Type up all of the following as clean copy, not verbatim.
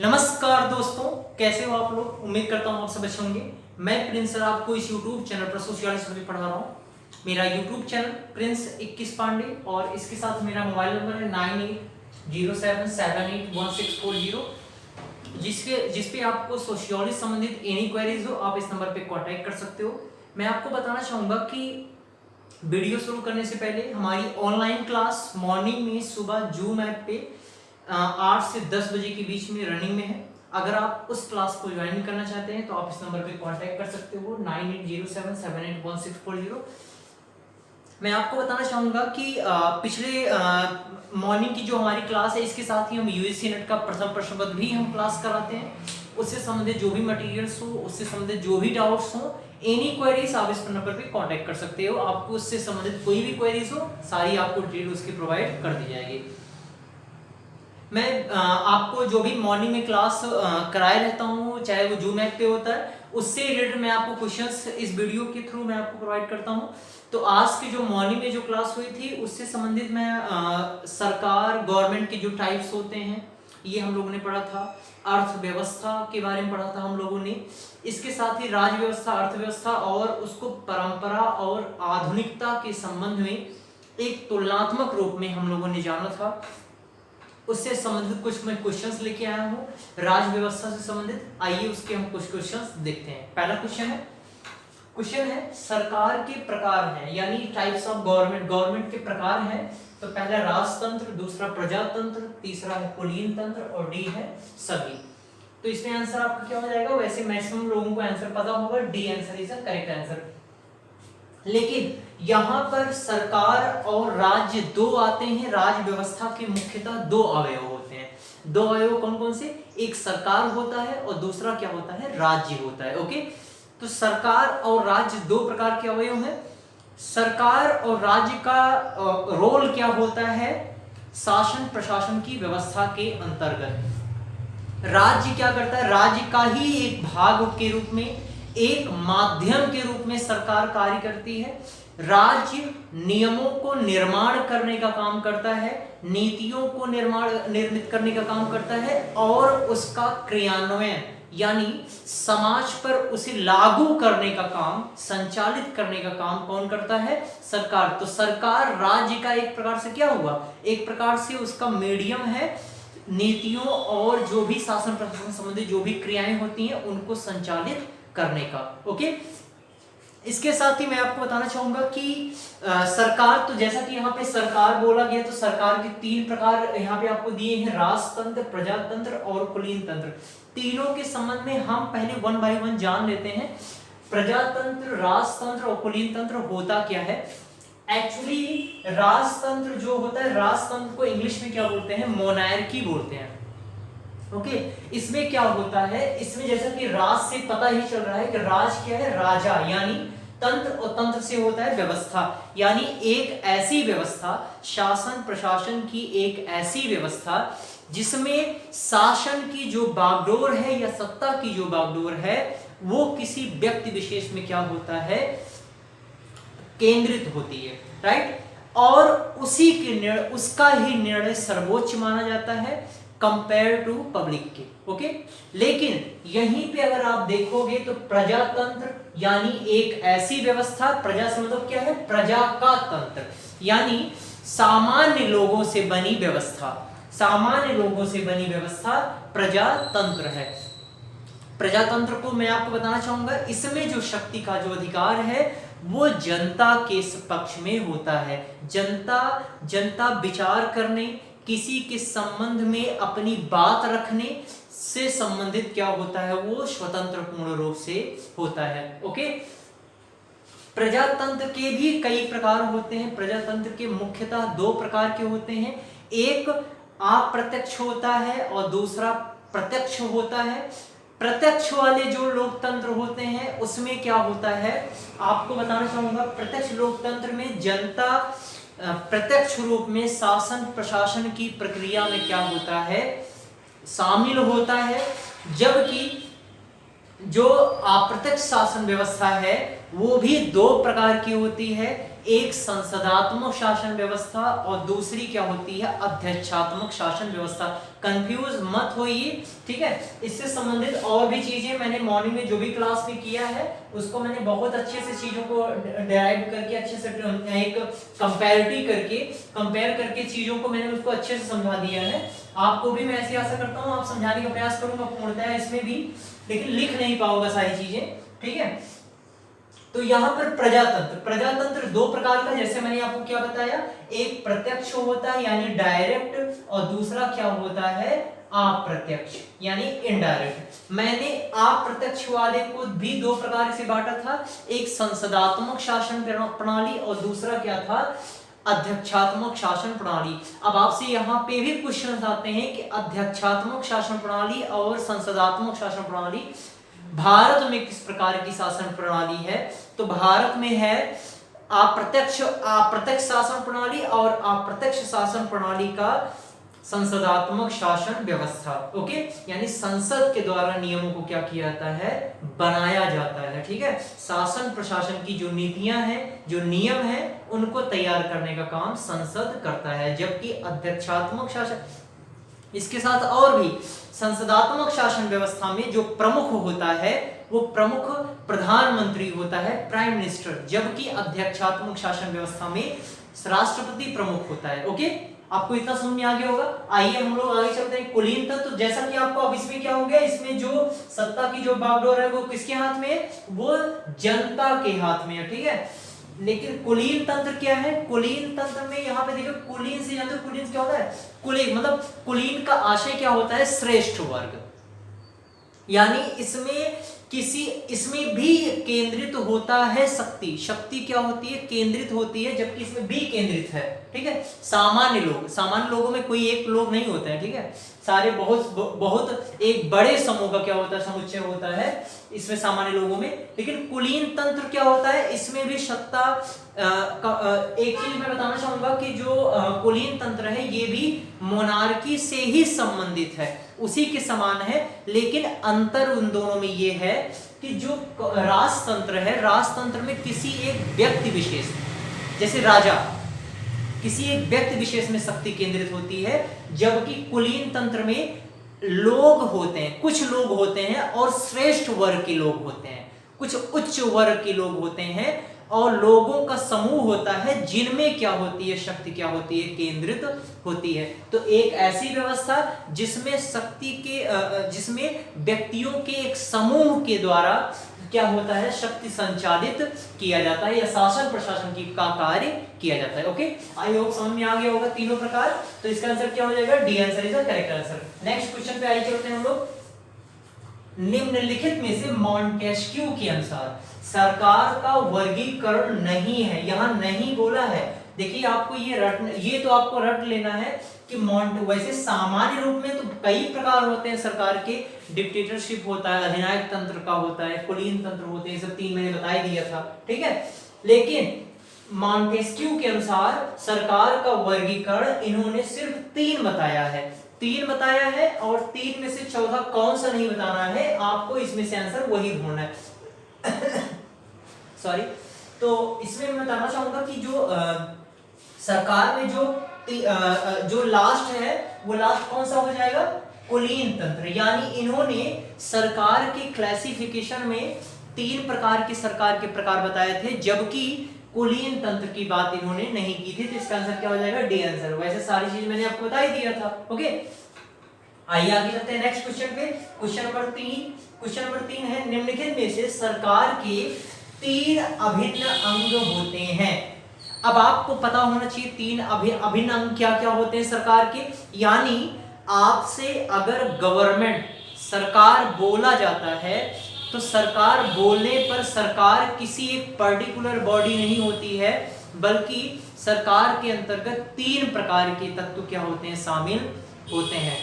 नमस्कार दोस्तों, कैसे हो आप लोग। उम्मीद करता हूँ आप सब अच्छे होंगे। मैं प्रिंस सर आपको इस YouTube चैनल पर सोशियोलॉजी पढ़ा रहा हूँ। मेरा YouTube चैनल प्रिंस 21 पांडे और इसके साथ मेरा मोबाइल नंबर है 9807781640, जिस पे आपको सोशियोलॉजी संबंधित एनी क्वेरीज हो आप इस नंबर पे कांटेक्ट कर सकते हो। मैं आपको बताना चाहूँगा कि वीडियो शुरू करने से पहले हमारी ऑनलाइन क्लास मॉर्निंग में सुबह जूम ऐप पे 8 से 10 बजे के बीच में रनिंग में है। अगर आप उस क्लास को ज्वाइन करना चाहते हैं तो आप इस नंबर पे कांटेक्ट कर सकते हो 9807781640। मैं आपको बताना चाहूँगा कि पिछले मॉर्निंग की जो हमारी क्लास है इसके साथ ही हम यूजीसी नेट का प्रथम प्रश्न पत्र भी हम क्लास कराते हैं। उससे संबंधित जो भी मटेरियल्स हो, उससे संबंधित जो भी डाउट्स हो, एनी क्वेरीज आप इस नंबर पे कांटेक्ट कर सकते हो। आपको उससे संबंधित कोई भी क्वेरीज हो सारी आपको डिटेल उसकी प्रोवाइड कर दी जाएगी। मैं आपको जो भी मॉर्निंग में क्लास कराए रहता हूँ, चाहे वो जूम ऐप पे होता है, उससे रिलेटेड मैं आपको क्वेश्चंस इस वीडियो के थ्रू मैं आपको प्रोवाइड करता हूँ। तो आज की जो मॉर्निंग में जो क्लास हुई थी उससे संबंधित मैं सरकार गवर्नमेंट के जो टाइप्स होते हैं ये हम लोगों ने पढ़ा था। अर्थव्यवस्था के बारे में पढ़ा था हम लोगों ने। इसके साथ ही राज्य व्यवस्था, अर्थव्यवस्था और उसको परंपरा और आधुनिकता के संबंध में एक तुलनात्मक रूप में हम लोगों ने जाना था। उससे संबंधित कुछ मैं क्वेश्चंस लेके आया हूँ राज्य व्यवस्था से संबंधित। आइए उसके हम कुछ क्वेश्चंस देखते हैं। पहला क्वेश्चन है सरकार के प्रकार हैं, यानी टाइप्स ऑफ गवर्नमेंट। गवर्नमेंट के प्रकार हैं तो पहला राजतंत्र, दूसरा प्रजातंत्र, तीसरा है कुलीन तंत्र और डी है सभी। तो इसमें आंसर आपका क्या हो जाएगा। वैसे मैक्सिमम लोगों को आंसर पता होगा, D answer is the correct answer. लेकिन यहाँ पर सरकार और राज्य दो आते हैं। राज्य व्यवस्था के मुख्यतः दो अवयव होते हैं। दो अवयव कौन कौन से, एक सरकार होता है और दूसरा क्या होता है, राज्य होता है। ओके, तो सरकार और राज्य दो प्रकार के अवयव हैं। सरकार और राज्य का रोल क्या होता है, शासन प्रशासन की व्यवस्था के अंतर्गत। राज्य क्या करता है, राज्य का ही एक भाग के रूप में, एक माध्यम के रूप में सरकार कार्य करती है। राज्य नियमों को निर्माण करने का काम करता है, नीतियों को निर्मित करने का काम करता है और उसका क्रियान्वयन यानी समाज पर उसे लागू करने का काम, संचालित करने का काम कौन करता है, सरकार। तो सरकार राज्य का एक प्रकार से क्या हुआ, एक प्रकार से उसका मीडियम है नीतियों और जो भी शासन प्रशासन संबंधी जो भी क्रियाएं होती हैं उनको संचालित करने का। ओके, इसके साथ ही मैं आपको बताना चाहूंगा कि सरकार, तो जैसा कि यहाँ पे सरकार बोला गया तो सरकार के तीन प्रकार यहाँ पे आपको दिए हैं, राजतंत्र, प्रजातंत्र और कुलीन तंत्र। तीनों के संबंध में हम पहले वन बाय वन जान लेते हैं। प्रजातंत्र, राजतंत्र और कुलीन तंत्र होता क्या है। एक्चुअली राजतंत्र जो होता है, राजतंत्र को इंग्लिश में क्या बोलते हैं, मोनार्की बोलते हैं। ओके, इसमें क्या होता है, इसमें जैसा कि राज से पता ही चल रहा है कि राज क्या है, राजा, यानी तंत्र, और तंत्र से होता है व्यवस्था, यानी एक ऐसी व्यवस्था, शासन प्रशासन की एक ऐसी व्यवस्था जिसमें शासन की जो बागडोर है या सत्ता की जो बागडोर है वो किसी व्यक्ति विशेष में क्या होता है, केंद्रित होती है। राइट, और उसी के उसका ही निर्णय सर्वोच्च माना जाता है कंपेयर टू पब्लिक के। ओके, लेकिन यहीं पे अगर आप देखोगे तो प्रजातंत्र यानी एक ऐसी व्यवस्था, प्रजा से मतलब क्या है, प्रजा का तंत्र, यानी सामान्य लोगों से बनी व्यवस्था, सामान्य लोगों से बनी व्यवस्था प्रजातंत्र है। प्रजातंत्र को मैं आपको बताना चाहूंगा, इसमें जो शक्ति का जो अधिकार है वो जनता के पक्ष में होता है। जनता विचार करने, किसी के संबंध में अपनी बात रखने से संबंधित क्या होता है, वो स्वतंत्र पूर्ण रूप से होता है। ओके, प्रजातंत्र के भी कई प्रकार होते हैं। प्रजातंत्र के मुख्यतः दो प्रकार के होते हैं, एक अप्रत्यक्ष होता है और दूसरा प्रत्यक्ष होता है। प्रत्यक्ष वाले जो लोकतंत्र होते हैं उसमें क्या होता है, आपको बताना चाहूंगा, प्रत्यक्ष लोकतंत्र में जनता प्रत्यक्ष रूप में शासन प्रशासन की प्रक्रिया में क्या होता है, शामिल होता है, जबकि जो अप्रत्यक्ष शासन व्यवस्था है वो भी दो प्रकार की होती है, एक संसदात्मक शासन व्यवस्था और दूसरी क्या होती है, अध्यक्षात्मक शासन व्यवस्था। कंफ्यूज मत होइए, ठीक है। इससे संबंधित और भी चीजें मैंने मॉर्निंग में जो भी क्लास में किया है उसको मैंने बहुत अच्छे से चीजों को डिराइव करके अच्छे से एक कंपेयर करके चीजों को मैंने उसको अच्छे से समझा दिया है। आपको भी मैं ऐसे आशा करता हूँ आप समझाने का प्रयास करूंगा पूर्णतः इसमें भी, लेकिन लिख नहीं पाऊंगा सारी चीजें, ठीक है। तो यहाँ पर प्रजातंत्र दो प्रकार का, जैसे मैंने आपको क्या बताया, एक प्रत्यक्ष होता है यानी डायरेक्ट, और दूसरा क्या होता है, अप्रत्यक्ष यानी इनडायरेक्ट। मैंने अप्रत्यक्ष वाले को भी दो प्रकार से बांटा था, एक संसदात्मक शासन प्रणाली और दूसरा क्या था, अध्यक्षात्मक शासन प्रणाली। अब आपसे यहाँ पे भी क्वेश्चन आते हैं कि अध्यक्षात्मक शासन प्रणाली और संसदात्मक शासन प्रणाली भारत में किस प्रकार की शासन प्रणाली है। तो भारत में है अप्रत्यक्ष शासन प्रणाली और अप्रत्यक्ष शासन प्रणाली का संसदात्मक शासन व्यवस्था। ओके, यानी संसद के द्वारा नियमों को क्या किया जाता है, बनाया जाता है, ठीक है। शासन प्रशासन की जो नीतियां हैं, जो नियम हैं, उनको तैयार करने का काम संसद करता है, जबकि अध्यक्षात्मक शासन, इसके साथ और भी संसदात्मक शासन व्यवस्था में जो प्रमुख होता है वो प्रमुख प्रधानमंत्री होता है, प्राइम मिनिस्टर, जबकि अध्यक्षात्मक शासन व्यवस्था में राष्ट्रपति प्रमुख होता है। ओके, आपको इतना समझ में आ गया होगा। आइए हम लोग आगे चलते हैं। कुलीन तंत्र, तो जैसा कि आपको अब इसमें क्या हो गया, इसमें जो सत्ता की जो बागडोर है वो किसके हाथ में है, वो जनता के हाथ में है, ठीक है। लेकिन कुलीन तंत्र क्या है, कुलीन तंत्र में यहाँ पे देखो, कुलीन से जानते हो कुलीन क्या होता है, कुलीन मतलब कुलीन का आशय क्या होता है, श्रेष्ठ वर्ग, यानी इसमें भी केंद्रित होता है शक्ति क्या होती है, केंद्रित होती है, जबकि इसमें भी केंद्रित है, ठीक है। सामान्य लोगों में कोई एक लोग नहीं होता है, ठीक है, सारे बहुत एक बड़े समूह का क्या होता है, समुच्चय होता है इसमें सामान्य लोगों में। लेकिन कुलीन तंत्र क्या होता है, इसमें भी सत्ता एक चीज मैं बताना चाहूंगा कि जो कुलीन तंत्र है ये भी मोनार्की से ही संबंधित है, उसी के समान है, लेकिन अंतर उन दोनों में ये है कि जो राजतंत्र है, राजतंत्र में किसी एक व्यक्ति विशेष, जैसे राजा, किसी एक व्यक्ति विशेष में शक्ति केंद्रित होती है, जबकि कुलीन तंत्र में लोग होते हैं, कुछ लोग होते हैं और श्रेष्ठ वर्ग के लोग होते हैं, कुछ उच्च वर्ग के लोग होते हैं, और लोगों का समूह होता है जिनमें क्या होती है, शक्ति क्या होती है, केंद्रित होती है। तो एक ऐसी व्यवस्था जिसमें जिसमें व्यक्तियों के एक समूह के द्वारा क्या होता है, शक्ति संचालित किया जाता है या शासन प्रशासन की का कार्य किया जाता है। ओके, आई होप समझ में आ गया होगा तीनों प्रकार। तो इसका आंसर क्या हो जाएगा, D answer is the correct answer. Next question पे आइए चलते हैं हम लोग। निम्नलिखित में से मॉन्टेस्क्यू के अनुसार सरकार का वर्गीकरण नहीं है, यहां नहीं बोला है। देखिए आपको ये तो आपको रट लेना है कि वैसे सामान्य रूप में तो कई प्रकार होते हैं सरकार के, डिक्टेटरशिप होता है, अधिनायक तंत्र का होता है, कुलीन तंत्र होते हैं, सब तीन मैंने बता ही दिया था, ठीक है। लेकिन मॉन्टेस्क्यू के अनुसार सरकार का वर्गीकरण इन्होंने सिर्फ तीन बताया है, और तीन में से चौथा कौन सा नहीं बताना है, आपको इसमें से आंसर वही ढूंढना है। सॉरी, तो इसमें मैं बताना चाहूंगा कि जो सरकार में जो लास्ट है वो लास्ट कौन सा हो जाएगा, कुलीन तंत्र। यानी इन्होंने सरकार के क्लासिफिकेशन में तीन प्रकार की सरकार के प्रकार बताए थे, जबकि कुलीन तंत्र की बात इन्होंने नहीं की थी। तो इसका आंसर क्या हो जाएगा, डी आंसर। वैसे सारी चीज मैंने आपको बता ही दिया था। ओके, आइए आगे चलते हैं नेक्स्ट क्वेश्चन पे। क्वेश्चन नंबर 3 है, निम्नलिखित में से सरकार के 3 अभिन्न अंग होते हैं। अब आपको पता होना चाहिए 3 अभिन्न अंग क्या क्या होते हैं सरकार के। यानी आपसे अगर गवर्नमेंट, सरकार बोला जाता है, तो सरकार बोलने पर सरकार किसी एक पर्टिकुलर बॉडी नहीं होती है, बल्कि सरकार के अंतर्गत 3 प्रकार के तत्व क्या होते हैं, शामिल होते हैं।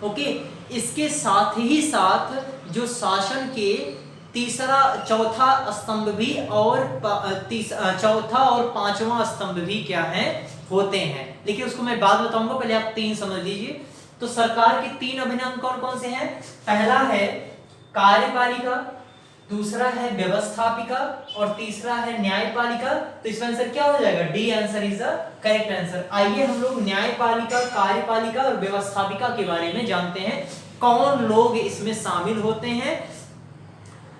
ओके, इसके साथ ही साथ जो शासन के चौथा स्तंभ भी और चौथा और पांचवा स्तंभ भी क्या है, होते हैं। लेकिन उसको मैं बाद बताऊंगा, पहले आप 3 समझ लीजिए। तो सरकार के 3 अभिन्न अंग कौन कौन से हैं। पहला है कार्यपालिका, दूसरा है व्यवस्थापिका और तीसरा है न्यायपालिका। तो इसका आंसर क्या हो जाएगा? D answer is the correct answer. आइए हम लोग न्यायपालिका, कार्यपालिका और व्यवस्थापिका के बारे में जानते हैं। कौन लोग इसमें शामिल होते हैं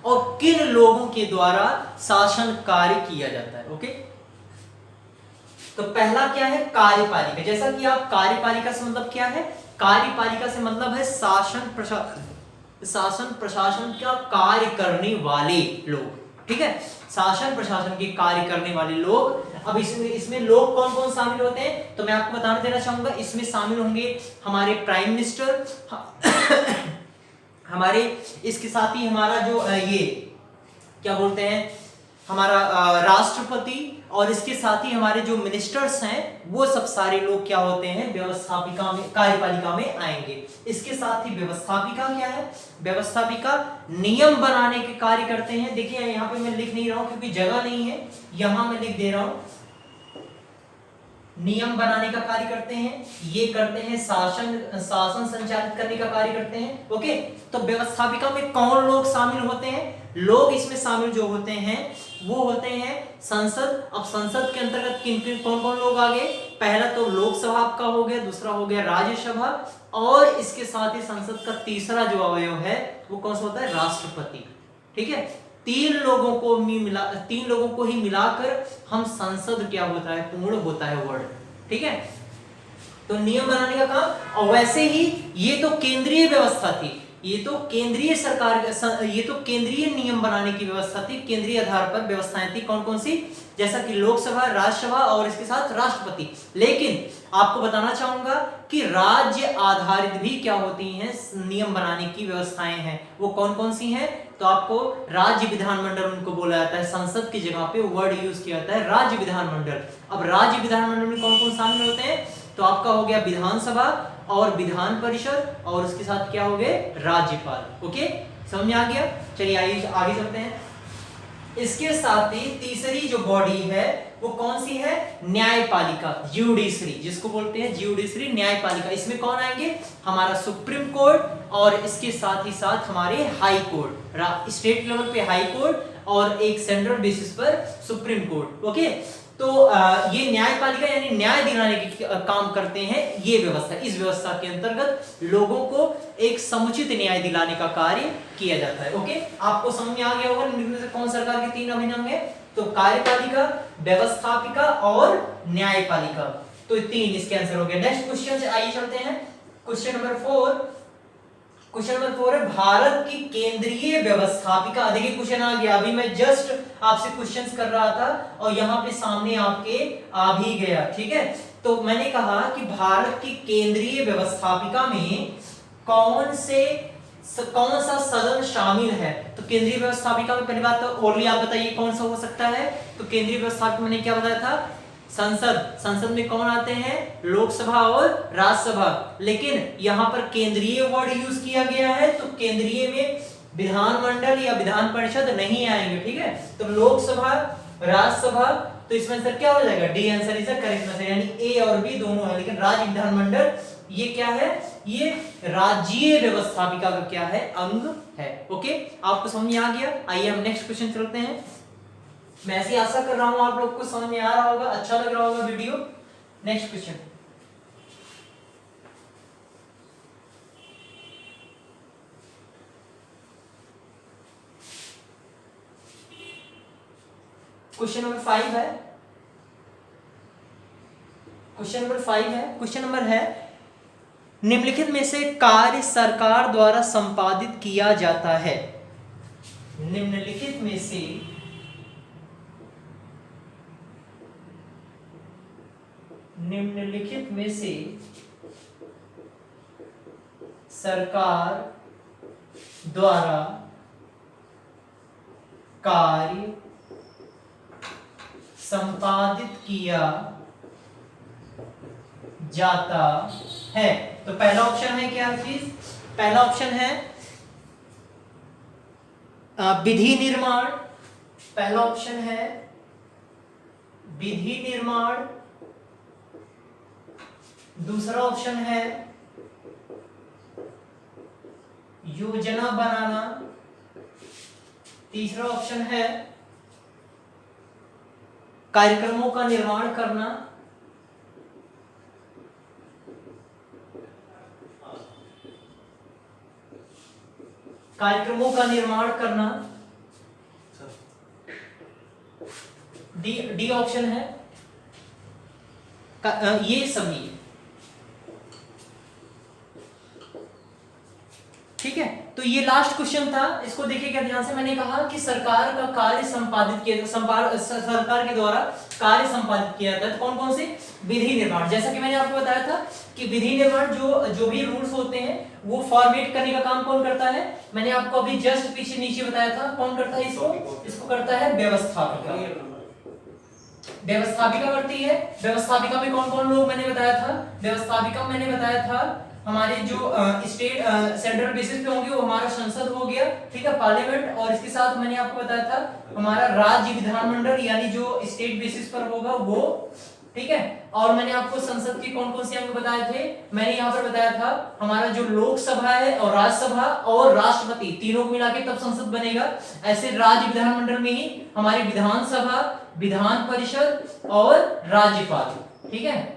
और किन लोगों के द्वारा शासन कार्य किया जाता है। ओके, तो पहला क्या है? कार्यपालिका। जैसा कि आप कार्यपालिका से मतलब क्या है? कार्यपालिका से मतलब है शासन प्रशासन, शासन प्रशासन का कार्य करने वाले लोग। ठीक है, शासन प्रशासन के कार्य करने वाले लोग। अब इसमें लोग कौन कौन शामिल होते हैं तो मैं आपको बताना देना चाहूंगा। इसमें शामिल होंगे हमारे प्राइम मिनिस्टर, हमारे इसके साथ ही हमारा जो ये क्या बोलते हैं, हमारा राष्ट्रपति, और इसके साथ ही हमारे जो मिनिस्टर्स हैं वो सब सारे लोग क्या होते हैं? व्यवस्थापिका में, कार्यपालिका में आएंगे। इसके साथ ही व्यवस्थापिका क्या है? व्यवस्थापिका नियम बनाने के कार्य करते हैं। देखिए यहाँ पे मैं लिख नहीं रहा हूं क्योंकि जगह नहीं है, यहां मैं लिख दे रहा हूं। नियम बनाने का कार्य करते हैं, ये करते हैं शासन संचालित करने का कार्य करते हैं। ओके, तो व्यवस्थापिका में कौन लोग शामिल होते हैं? लोग इसमें शामिल जो होते हैं वो होते हैं संसद। अब संसद के अंतर्गत किन किन कौन कौन लोग आ गए? पहला तो लोकसभा आपका हो गया, दूसरा हो गया राज्यसभा, और इसके साथ ही संसद का तीसरा जो अवयव है वो कौन सा होता है? राष्ट्रपति। ठीक है, तीन लोगों को ही मिलाकर हम संसद क्या होता है? पूर्ण होता है वर्ड। ठीक है, तो नियम बनाने का काम। और वैसे ही ये तो केंद्रीय व्यवस्था थी, ये तो केंद्रीय सरकार, ये तो केंद्रीय नियम बनाने की व्यवस्था थी, केंद्रीय आधार पर व्यवस्थाएं थी। कौन कौन सी? जैसा कि लोकसभा, राज्यसभा और इसके साथ राष्ट्रपति। लेकिन आपको बताना चाहूंगा कि राज्य आधारित भी क्या होती हैं? नियम बनाने की व्यवस्थाएं हैं। वो कौन कौन सी हैं? तो आपको राज्य विधानमंडल उनको बोला जाता है, संसद की जगह पे वर्ड यूज किया जाता है राज्य विधानमंडल। अब राज्य विधानमंडल में कौन कौन शामिल होते हैं? तो आपका हो गया विधानसभा और विधान परिषद, और उसके साथ क्या हो गए? राज्यपाल। ओके, समझ में आ गया? चलिए आगे चलते हैं। इसके साथ ही तीसरी जो बॉडी है वो कौन सी है? न्यायपालिका, ज्यूडिशरी, जिसको बोलते हैं ज्यूडिशरी, न्यायपालिका। इसमें कौन आएंगे? हमारा सुप्रीम कोर्ट, और इसके साथ ही साथ हमारे हाई कोर्ट, स्टेट लेवल पे हाई कोर्ट और एक सेंट्रल बेसिस पर सुप्रीम कोर्ट। ओके, तो ये न्यायपालिका यानी न्याय दिलाने के काम करते हैं। ये व्यवस्था, इस व्यवस्था के अंतर्गत लोगों को एक समुचित न्याय दिलाने का कार्य किया जाता है। ओके, आपको समझ में आ गया होगा इनमें से कौन सरकार के तीन अभिन्न है? तो कार्यपालिका, व्यवस्थापिका और न्यायपालिका। तो तीन इसके आंसर हो गए। नेक्स्ट क्वेश्चन आइए चलते हैं। क्वेश्चन नंबर 4 है भारत की केंद्रीय व्यवस्थापिका। देखिए क्वेश्चन आ गया, अभी मैं जस्ट आपसे क्वेश्चंस कर रहा था और यहाँ पे सामने आपके आ भी गया। ठीक है, तो मैंने कहा कि भारत की केंद्रीय व्यवस्थापिका में कौन सा सदन शामिल है? तो केंद्रीय व्यवस्थापिका में पहली बात तो ओनली आप बताइए कौन सा हो सकता है? तो केंद्रीय व्यवस्थापिका मैंने क्या बताया था? संसद। संसद में कौन आते हैं? लोकसभा और राज्यसभा। लेकिन यहां पर केंद्रीय वर्ड यूज किया गया है, तो केंद्रीय में विधानमंडल या विधान परिषद नहीं आएंगे। ठीक है, तो लोकसभा, राज्यसभा, तो इसमें आंसर क्या हो जाएगा? D answer is the correct answer, यानी ए और बी दोनों है। लेकिन राज्य विधानमंडल ये क्या है? ये राज्य व्यवस्थापिका का क्या है? अंग है। ओके, आपको समझ में आ गया? आइए हम नेक्स्ट क्वेश्चन चलते हैं। मैं ऐसी आशा कर रहा हूं आप लोग को समझ में आ रहा होगा, अच्छा लग रहा होगा video. Next question, question number 5 है। क्वेश्चन नंबर है निम्नलिखित में से कार्य सरकार द्वारा संपादित किया जाता है। निम्नलिखित में से सरकार द्वारा कार्य संपादित किया जाता है। तो पहला ऑप्शन है क्या चीज? पहला ऑप्शन है विधि निर्माण। पहला ऑप्शन है विधि निर्माण। दूसरा ऑप्शन है योजना बनाना। तीसरा ऑप्शन है कार्यक्रमों का निर्माण करना, कार्यक्रमों का निर्माण करना। डी ऑप्शन है ये सभी। ठीक है, तो ये लास्ट क्वेश्चन था, इसको देखिएगा ध्यान से। मैंने कहा कि सरकार का कार्य संपादित किया, सरकार के द्वारा कार्य संपादित किया जाता है। तो कौन कौन से? विधि निर्माण। जैसा कि मैंने आपको बताया था कि विधि निर्माण जो भी रूल्स होते हैं वो फॉर्मेट करने का काम कौन करता है? मैंने आपको अभी जस्ट पीछे नीचे बताया था, कौन करता है इसको करता है व्यवस्थापिका। व्यवस्थापिका करती है। व्यवस्थापिका में कौन कौन लोग मैंने बताया था? व्यवस्थापिका में मैंने बताया था हमारे जो स्टेट सेंट्रल बेसिस पे होंगे वो हमारा संसद हो गया, ठीक है, पार्लियामेंट। और इसके साथ मैंने आपको बताया था हमारा राज्य विधानमंडल, यानी जो स्टेट बेसिस पर होगा वो, ठीक है। और मैंने आपको संसद के कौन कौन से अंग बताए थे? मैंने यहाँ पर बताया था हमारा जो लोकसभा है और राज्यसभा और राष्ट्रपति, तीनों को मिला के तब संसद बनेगा। ऐसे राज्य विधानमंडल में ही हमारी विधानसभा, विधान परिषद और राज्यपाल, ठीक है।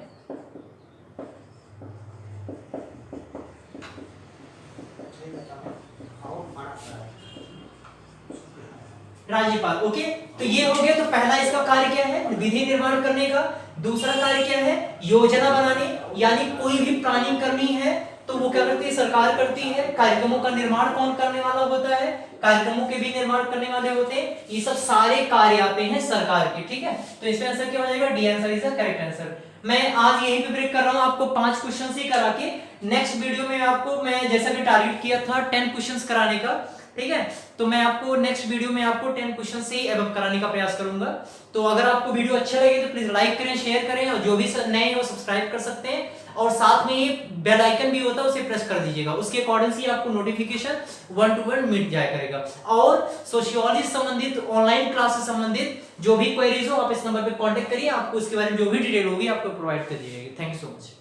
राज्यपाल, ओके। तो ये हो गया। तो पहला इसका कार्य क्या है? विधि निर्माण करने का। दूसरा कार्य क्या है? योजना बनाने, यानी कोई भी प्लानिंग करनी है तो वो क्या करती है? सरकार करती है। कार्यक्रमों का निर्माण कौन करने वाला होता है? कार्यक्रमों के भी निर्माण करने वाले होते हैं। ये सब सारे कार्य आते हैं सरकार के, ठीक है। तो इसमें आंसर क्या हो जाएगा? D answer is the correct answer. मैं आज यहीं पे ब्रेक कर रहा हूं, आपको 5 क्वेश्चन ही करा के नेक्स्ट वीडियो में आपको मैं जैसा कि टारगेट किया था 10 क्वेश्चंस कराने का, ठीक है। तो मैं आपको नेक्स्ट वीडियो में आपको 10 क्वेश्चन से ही एबव कराने का प्रयास करूंगा। तो अगर आपको वीडियो अच्छा लगे तो प्लीज लाइक करें, शेयर करें, और जो भी नए हो सब्सक्राइब कर सकते हैं। और साथ में ये बेल आइकन भी होता है, उसे प्रेस कर दीजिएगा। उसके अकॉर्डिंग से आपको नोटिफिकेशन 1 to 1 मिल जाया करेगा। और सोशियोलॉजी संबंधित ऑनलाइन क्लास से संबंधित जो भी क्वेरीज हो आप इस नंबर पे कांटेक्ट करिए, आपको इसके बारे में जो भी डिटेल होगी आपको प्रोवाइड कर दी जाएगी। Thank you so much.